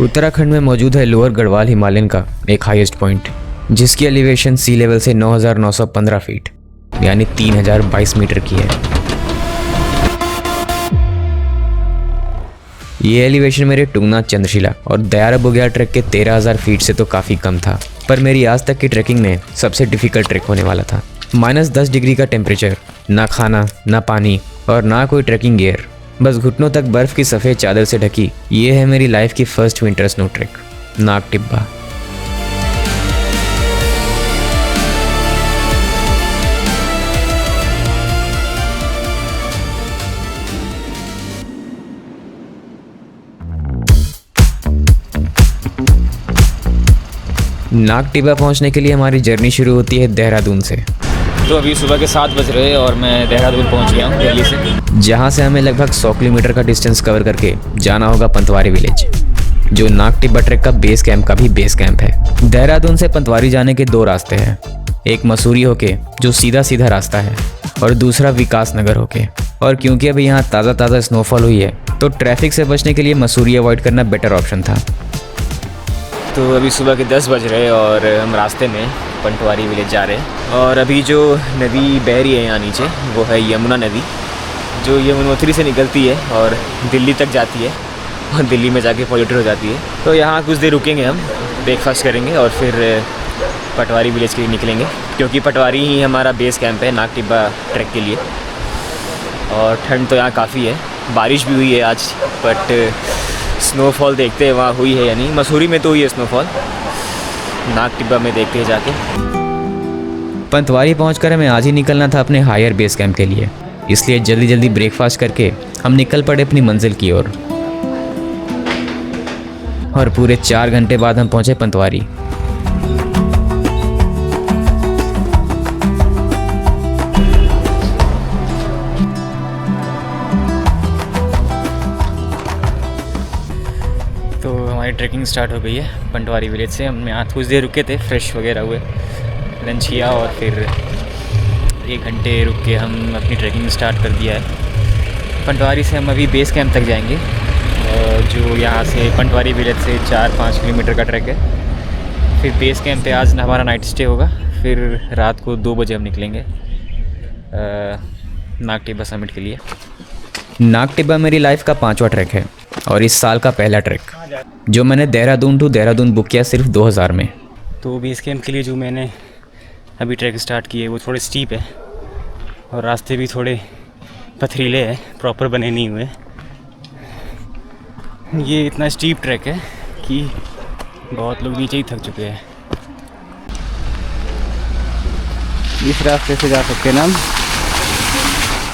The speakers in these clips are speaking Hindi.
उत्तराखंड में मौजूद है लोअर गढ़वाल हिमालयन का एक हाईएस्ट पॉइंट, जिसकी एलिवेशन सी लेवल से 9,915 फीट यानी 3,022 मीटर की है। ये एलिवेशन मेरे टुंगनाथ चंद्रशिला और दयारा बुग्याल ट्रैक के 13,000 फीट से तो काफ़ी कम था, पर मेरी आज तक की ट्रैकिंग में सबसे डिफ़िकल्ट ट्रैक होने वाला था। -10 डिग्री का टेम्परेचर, ना खाना ना पानी और ना कोई ट्रैकिंग गियर, बस घुटनों तक बर्फ़ की सफ़ेद चादर से ढकी। ये है मेरी लाइफ की first winter snow track, Nag Tibba. Nag Tibba पहुंचने के लिए हमारी जर्नी शुरू होती है देहरादून से। तो अभी सुबह के 7 बज रहे हैं और मैं देहरादून पहुंच गया हूँ दिल्ली से, जहाँ से हमें लगभग 100 किलोमीटर का डिस्टेंस कवर करके जाना होगा पंतवारी विलेज, जो नाग टिब्बा ट्रैक का बेस कैंप का भी बेस कैंप है। देहरादून से पंतवारी जाने के 2 रास्ते हैं, एक मसूरी होके जो सीधा सीधा रास्ता है और दूसरा विकास नगर होके। और क्योंकि अभी यहाँ ताज़ा स्नोफॉल हुई है तो ट्रैफिक से बचने के लिए मसूरी अवॉइड करना बेटर ऑप्शन था। तो अभी सुबह के 10 बज रहे हैं और हम रास्ते में पंतवारी विलेज जा रहे हैं। और अभी जो नदी बह रही है यहाँ नीचे वो है यमुना नदी, जो यमुनोत्री से निकलती है और दिल्ली तक जाती है और दिल्ली में जाके पॉल्यूटेड हो जाती है। तो यहाँ कुछ देर रुकेंगे, हम ब्रेकफास्ट करेंगे और फिर पटवारी विलेज के लिए निकलेंगे, क्योंकि पटवारी ही हमारा बेस कैंप है नाग टिब्बा ट्रैक के लिए। और ठंड तो यहाँ काफ़ी है, बारिश भी हुई है आज, बट स्नोफॉल देखते हैं वहाँ हुई है या नहीं। मसूरी में तो हुई है स्नोफॉल, नाग टिब्बा में देखते हैं जाके। पंतवारी पहुंचकर हमें आज ही निकलना था अपने हायर बेस कैंप के लिए, इसलिए जल्दी ब्रेकफास्ट करके हम निकल पड़े अपनी मंजिल की ओर। और पूरे 4 घंटे बाद हम पहुंचे पंतवारी। तो हमारी ट्रैकिंग स्टार्ट हो गई है पंतवारी विलेज से। हम यहाँ कुछ देर रुके थे, फ्रेश वगैरह हुए, लंच किया और फिर 1 घंटे रुक के हम अपनी ट्रैकिंग स्टार्ट कर दिया है। पंतवारी से हम अभी बेस कैंप तक जाएंगे, जो यहाँ से पंतवारी विलेज से 4-5 किलोमीटर का ट्रैक है। फिर बेस कैंप पे आज हमारा नाइट स्टे होगा, फिर रात को 2 बजे हम निकलेंगे नाग टिब्बा समिट के लिए। नाग टिब्बा मेरी लाइफ का 5वां ट्रैक है और इस साल का पहला ट्रैक, जो मैंने देहरादून टू देहरादून बुक किया सिर्फ 2000 में। तो बेस कैंप के लिए जो मैंने अभी ट्रैक स्टार्ट किए वो थोड़े स्टीप है और रास्ते भी थोड़े पथरीले हैं, प्रॉपर बने नहीं हुए। ये इतना स्टीप ट्रैक है कि बहुत लोग नीचे ही थक चुके हैं। इस रास्ते से जा सकते हैं ना।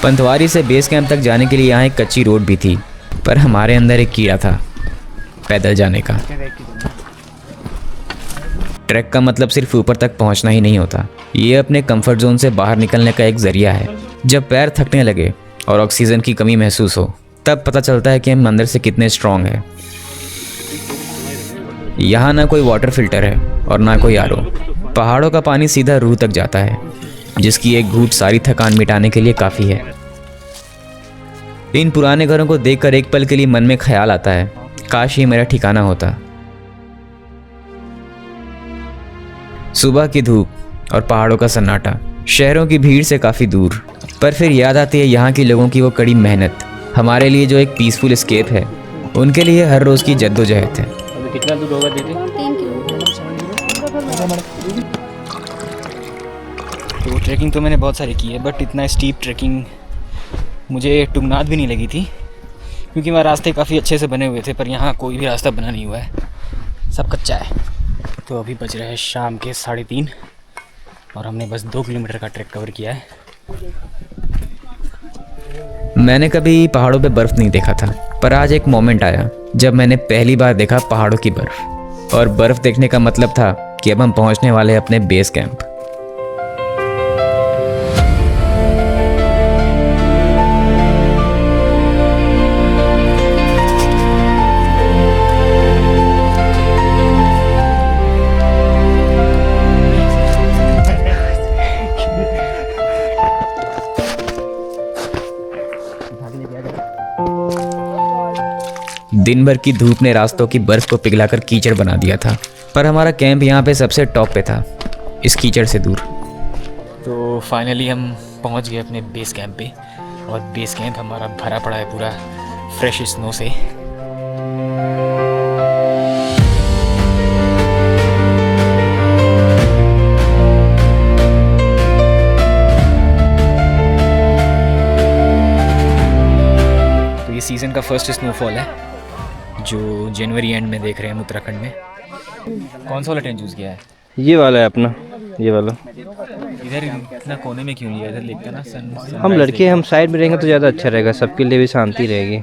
पंतवारी से बेस कैंप तक जाने के लिए यहाँ एक कच्ची रोड भी थी, पर हमारे अंदर एक कीड़ा था पैदल जाने का। ट्रैक का मतलब सिर्फ ऊपर तक पहुँचना ही नहीं होता, ये अपने कंफर्ट जोन से बाहर निकलने का एक जरिया है। जब पैर थकने लगे और ऑक्सीजन की कमी महसूस हो, तब पता चलता है कि हम अंदर से कितने स्ट्रॉन्ग हैं। यहाँ ना कोई वाटर फिल्टर है और ना कोई आरओ। पहाड़ों का पानी सीधा रूह तक जाता है, जिसकी एक घूंट सारी थकान मिटाने के लिए काफ़ी है। इन पुराने घरों को देखकर एक पल के लिए मन में ख्याल आता है, काश ये मेरा ठिकाना होता। सुबह की धूप और पहाड़ों का सन्नाटा, शहरों की भीड़ से काफ़ी दूर, पर फिर याद आती है यहाँ के लोगों की वो कड़ी मेहनत। हमारे लिए जो एक पीसफुल एस्केप है, उनके लिए हर रोज़ की जद्दोजहद है। कितना दूर होगा दीदी? 3 किलोमीटर। तो ट्रैकिंग तो मैंने बहुत सारी की है, बट इतना स्टीप ट्रैकिंग मुझे टुंगनाथ भी नहीं लगी थी, क्योंकि वहाँ रास्ते काफ़ी अच्छे से बने हुए थे, पर यहाँ कोई भी रास्ता बना नहीं हुआ है, सब कच्चा है। तो अभी बज रहे हैं शाम के 3:30 और हमने बस 2 किलोमीटर का ट्रैक कवर किया है। मैंने कभी पहाड़ों पे बर्फ़ नहीं देखा था, पर आज एक मोमेंट आया जब मैंने पहली बार देखा पहाड़ों की बर्फ़। और बर्फ़ देखने का मतलब था कि अब हम पहुंचने वाले हैं अपने बेस कैंप। दिन भर की धूप ने रास्तों की बर्फ को पिघलाकर कीचड़ बना दिया था, पर हमारा कैंप यहाँ पे सबसे टॉप पे था, इस कीचड़ से दूर। तो फाइनली हम पहुंच गए अपने बेस कैंप पे, और बेस कैंप हमारा भरा पड़ा है पूरा फ्रेश स्नो से। तो ये सीज़न का फर्स्ट स्नोफॉल है जो जनवरी एंड में देख रहे हैं हम उत्तराखंड में। कौन सा वाला टेंट चूज़ किया है? ये वाला है अपना, ये वाला। इधर इतना कोने में क्यों लिया? इधर लिखता ना सन। हम लड़के हम साइड में रहेंगे तो ज़्यादा अच्छा रहेगा, सबके लिए भी शांति रहेगी।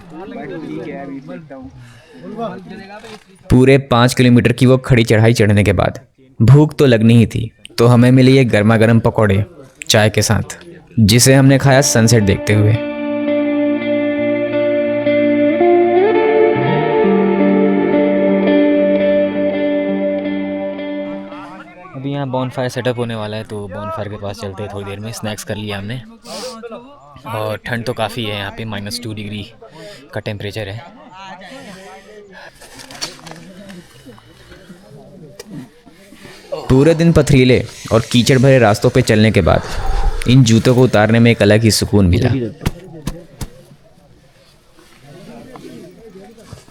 पूरे 5 किलोमीटर की वो खड़ी चढ़ाई चढ़ने के बाद भूख तो लगनी ही थी, तो हमें मिले ये गर्मा गर्म पकौड़े चाय के साथ, जिसे हमने खाया सनसेट देखते हुए। अभी यहाँ बॉनफायर सेटअप होने वाला है, तो बॉनफायर के पास चलते हैं थोड़ी देर में। स्नैक्स कर लिया हमने, और ठंड तो काफ़ी है यहाँ पे, -2 डिग्री का टेम्परेचर है। पूरे दिन पथरीले और कीचड़ भरे रास्तों पे चलने के बाद इन जूतों को उतारने में एक अलग ही सुकून मिला।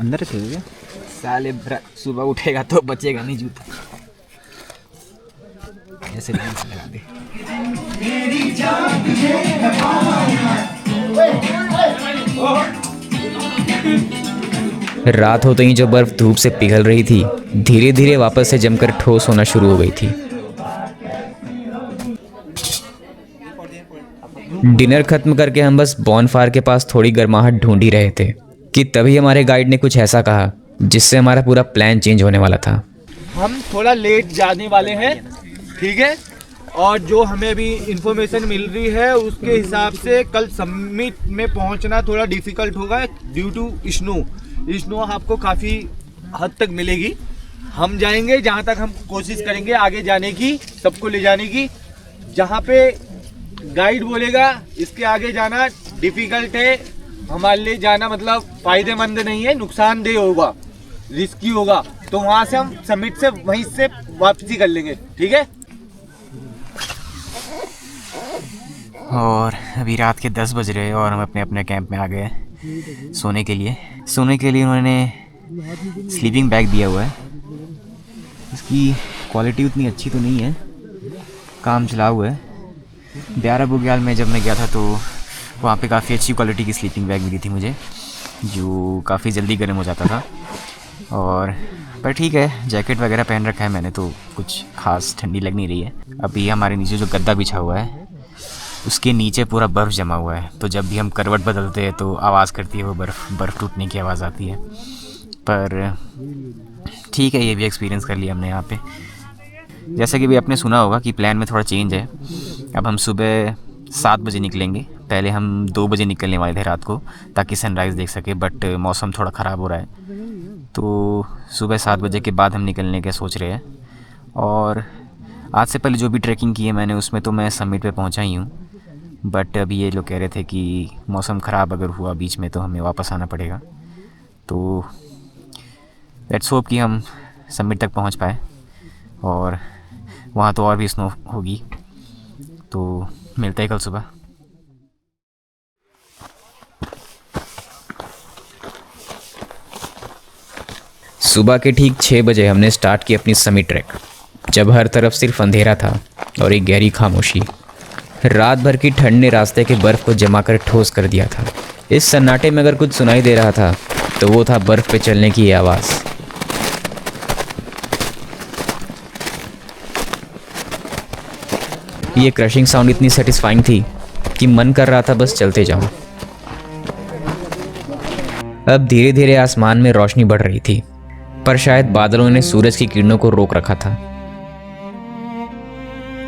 अंदर रखिए, साले सुबह उठेगा तो बचेगा नहीं जूता। ऐसे लगा दे। रात होते ही जो बर्फ धूप से पिघल रही थी, धीरे धीरे वापस से जमकर ठोस होना शुरू हो गई थी। डिनर खत्म करके हम बस बॉनफायर के पास थोड़ी गर्माहट ढूंढ ही रहे थे कि तभी हमारे गाइड ने कुछ ऐसा कहा जिससे हमारा पूरा प्लान चेंज होने वाला था। हम थोड़ा लेट जाने वाले हैं, ठीक है, और जो हमें अभी इंफॉर्मेशन मिल रही है उसके हिसाब से कल समिट में पहुंचना थोड़ा डिफिकल्ट होगा ड्यू टू स्नो आपको काफ़ी हद तक मिलेगी। हम जाएंगे जहां तक, हम कोशिश करेंगे आगे जाने की, सबको ले जाने की। जहां पे गाइड बोलेगा इसके आगे जाना डिफिकल्ट है, हमारे लिए जाना मतलब फ़ायदेमंद नहीं है, नुकसानदेह होगा, रिस्की होगा, तो वहाँ से हम समिट से वहीं से वापसी कर लेंगे, ठीक है। और अभी रात के 10 बज रहे हैं और हम अपने अपने कैंप में आ गए सोने के लिए। उन्होंने स्लीपिंग बैग दिया हुआ है। इसकी क्वालिटी उतनी अच्छी तो नहीं है, काम चला हुआ है। ब्यारा बुग्याल में जब मैं गया था तो वहाँ पे काफ़ी अच्छी क्वालिटी की स्लीपिंग बैग मिली थी मुझे, जो काफ़ी जल्दी गर्म हो जाता था। और पर ठीक है, जैकेट वगैरह पहन रखा है मैंने, तो कुछ खास ठंडी लग नहीं रही है। अभी हमारे नीचे जो गद्दा बिछा हुआ है उसके नीचे पूरा बर्फ़ जमा हुआ है, तो जब भी हम करवट बदलते हैं तो आवाज़ करती है वो बर्फ़ टूटने की आवाज़ आती है। पर ठीक है, ये भी एक्सपीरियंस कर लिया हमने यहाँ पे। जैसा कि भी आपने सुना होगा कि प्लान में थोड़ा चेंज है। अब हम सुबह 7 बजे निकलेंगे, पहले हम 2 बजे निकलने वाले थे रात को ताकि सनराइज़ देख सके, बट मौसम थोड़ा ख़राब हो रहा है, तो सुबह 7 बजे के बाद हम निकलने का सोच रहे हैं। और आज से पहले जो भी ट्रैकिंग की है मैंने, उसमें तो मैं समिट पे पहुंचा ही हूँ, बट अभी ये लोग कह रहे थे कि मौसम ख़राब अगर हुआ बीच में तो हमें वापस आना पड़ेगा। तो लेट्स होप कि हम समिट तक पहुंच पाए, और वहाँ तो और भी स्नो होगी। तो मिलते हैं कल सुबह। सुबह के ठीक 6 बजे हमने स्टार्ट की अपनी समिट ट्रैक, जब हर तरफ सिर्फ अंधेरा था और एक गहरी खामोशी। रात भर की ठंड ने रास्ते के बर्फ़ को जमा कर ठोस कर दिया था। इस सन्नाटे में अगर कुछ सुनाई दे रहा था तो वो था बर्फ़ पे चलने की ये आवाज़। ये क्रशिंग साउंड इतनी सेटिस्फाइंग थी कि मन कर रहा था बस चलते जाऊं। अब धीरे धीरे आसमान में रोशनी बढ़ रही थी, पर शायद बादलों ने सूरज की किरणों को रोक रखा था।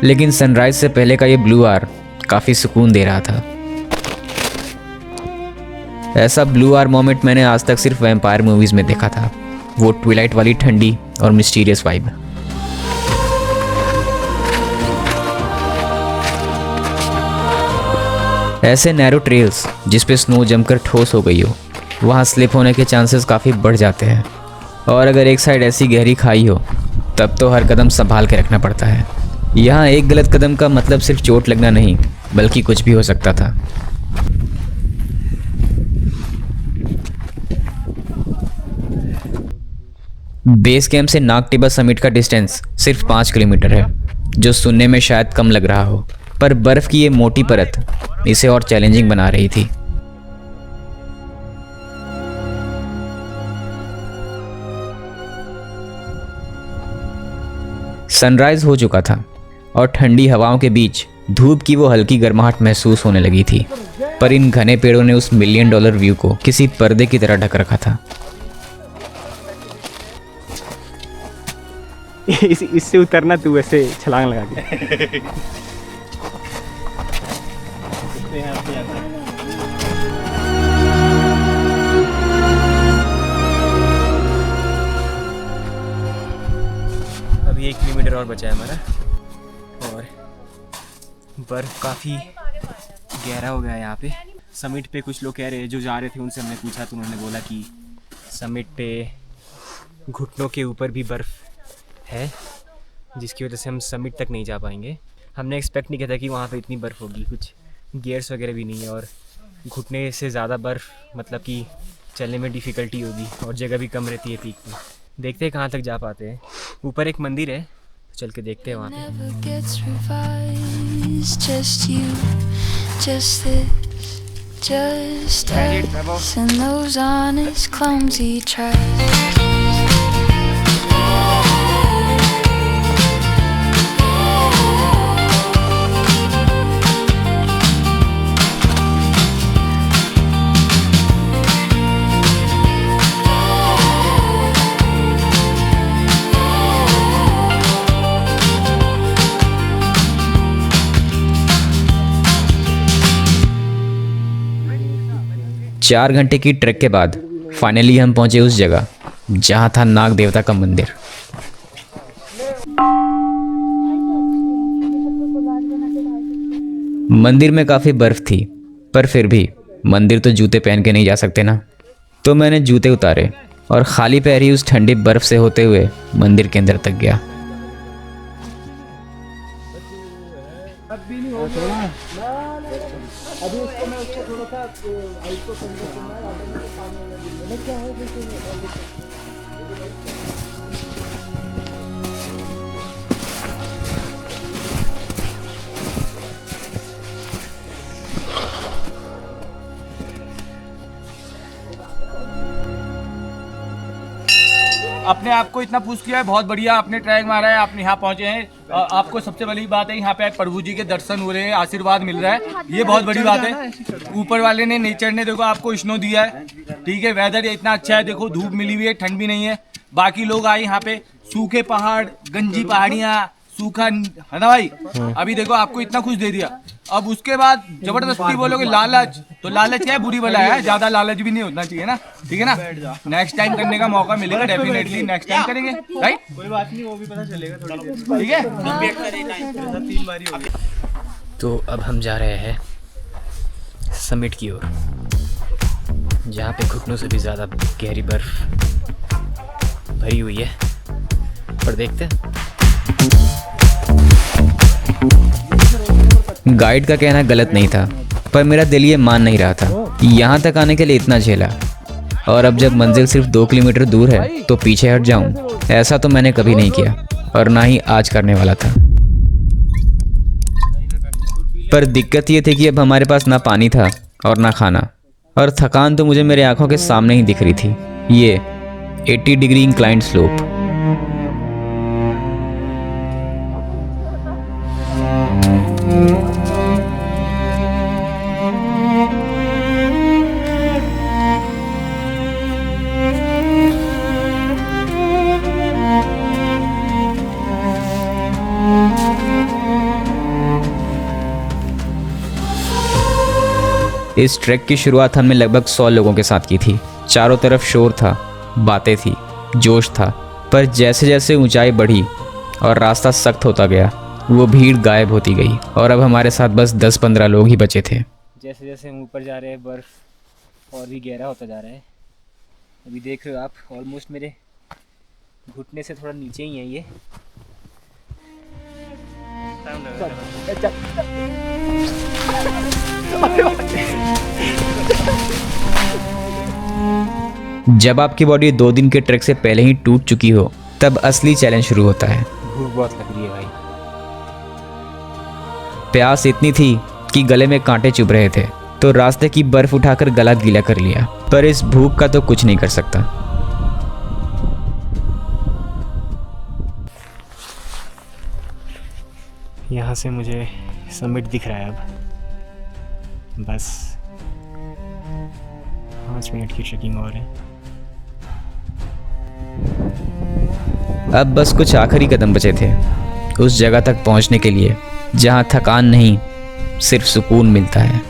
लेकिन सनराइज से पहले का ये ब्लू आर काफ़ी सुकून दे रहा था। ऐसा ब्लू आर मोमेंट मैंने आज तक सिर्फ वैम्पायर मूवीज़ में देखा था, वो ट्विलाइट वाली ठंडी और मिस्टीरियस वाइब। ऐसे नैरो ट्रेल्स जिस पे स्नो जमकर ठोस हो गई हो, वहाँ स्लिप होने के चांसेस काफ़ी बढ़ जाते हैं। और अगर एक साइड ऐसी गहरी खाई हो तब तो हर कदम संभाल के रखना पड़ता है। यहाँ एक गलत कदम का मतलब सिर्फ चोट लगना नहीं बल्कि कुछ भी हो सकता था। बेस कैंप से नागटिब्बा समिट का डिस्टेंस सिर्फ 5 किलोमीटर है, जो सुनने में शायद कम लग रहा हो, पर बर्फ़ की ये मोटी परत इसे और चैलेंजिंग बना रही थी। सनराइज हो चुका था और ठंडी हवाओं के बीच धूप की वो हल्की गर्माहट महसूस होने लगी थी, पर इन घने पेड़ों ने उस $1 मिलियन व्यू को किसी पर्दे की तरह ढक रखा था। इससे उतरना तू ऐसे छलांग लगा के। अभी 1 किलोमीटर और बचा है हमारा और बर्फ़ काफ़ी गहरा हो गया है यहाँ पे। समिट पे कुछ लोग कह रहे हैं, जो जा रहे थे उनसे हमने पूछा तो उन्होंने बोला कि समिट पे घुटनों के ऊपर भी बर्फ़ है, जिसकी वजह से हम समिट तक नहीं जा पाएंगे। हमने एक्सपेक्ट नहीं किया था कि वहाँ पे इतनी बर्फ़ होगी, कुछ गियर्स वगैरह भी नहीं है और घुटने से ज़्यादा बर्फ़ मतलब कि चलने में डिफ़िकल्टी होगी और जगह भी कम रहती है पीक में। देखते हैं कहाँ तक जा पाते हैं। ऊपर एक मंदिर है, तो चल के देखते हैं वहाँ पे। 4 घंटे की ट्रैक के बाद फाइनली हम पहुंचे उस जगह जहां था नाग देवता का मंदिर। मंदिर में काफ़ी बर्फ़ थी, पर फिर भी मंदिर तो जूते पहन के नहीं जा सकते ना, तो मैंने जूते उतारे और खाली पैर ही उस ठंडी बर्फ़ से होते हुए मंदिर के अंदर तक गया। अपने आप को इतना पुश किया है, बहुत बढ़िया आपने ट्रैक मारा है, आपने यहाँ पहुँचे हैं। आपको सबसे बड़ी बात है यहाँ पे प्रभु जी के दर्शन हो रहे हैं, आशीर्वाद मिल रहा है, ये बहुत बड़ी बात है। ऊपर वाले ने, नेचर ने देखो आपको स्नो दिया है, ठीक है। वेदर इतना अच्छा है, देखो धूप मिली हुई है, ठंड भी नहीं है। बाकी लोग आए यहाँ पे, सूखे पहाड़, गंजी पहाड़ियाँ, सूखा, है ना भाई। अभी देखो आपको इतना कुछ दे दिया, अब उसके बाद जबरदस्ती बोलोगे लालच, तो लालच क्या है, बुरी बला है, ज्यादा लालच भी नहीं होना चाहिए ना, ठीक है ना। नेक्स्ट टाइम करने का मौका मिलेगा, डेफिनेटली नेक्स्ट टाइम करेंगे, राइट। कोई बात नहीं, वो भी पता चलेगा थोड़ी देर, ठीक है। 3 बारी हो गई। तो अब हम जा रहे हैं समिट की ओर, जहाँ पे घुटनों से भी ज़्यादा गहरी बर्फ भरी हुई है, पर देखते हैं। गाइड का कहना गलत नहीं था, पर मेरा दिल ये मान नहीं रहा था यहाँ तक आने के लिए इतना झेला, और अब जब मंजिल सिर्फ 2 किलोमीटर दूर है तो पीछे हट जाऊं, ऐसा तो मैंने कभी नहीं किया और ना ही आज करने वाला था। पर दिक्कत ये थी कि अब हमारे पास ना पानी था और ना खाना, और थकान तो मुझे मेरे आंखों के सामने ही दिख रही थी। ये 80 डिग्री इंक्लाइंड स्लोप। इस ट्रैक की शुरुआत हमने लगभग 100 लोगों के साथ की थी। चारों तरफ शोर था, बातें थी, जोश था, पर जैसे जैसे ऊंचाई बढ़ी और रास्ता सख्त होता गया, वो भीड़ गायब होती गई और अब हमारे साथ बस 10-15 लोग ही बचे थे। जैसे जैसे हम ऊपर जा रहे हैं, बर्फ़ और भी गहरा होता जा रहा है। अभी देख रहे हो आप, ऑलमोस्ट मेरे घुटने से थोड़ा नीचे ही है ये। जब आपकी बॉडी 2 दिन के ट्रैक से पहले ही टूट चुकी हो तब असली चैलेंज शुरू होता है। भूख बहुत लग रही है भाई। प्यास इतनी थी कि गले में कांटे चुभ रहे थे, तो रास्ते की बर्फ उठाकर गला गीला कर लिया, पर इस भूख का तो कुछ नहीं कर सकता। यहाँ से मुझे समिट दिख रहा है। अब बस 5 मिनट की ट्रेकिंग और है। अब बस कुछ आखिरी कदम बचे थे उस जगह तक पहुंचने के लिए जहां थकान नहीं, सिर्फ सुकून मिलता है।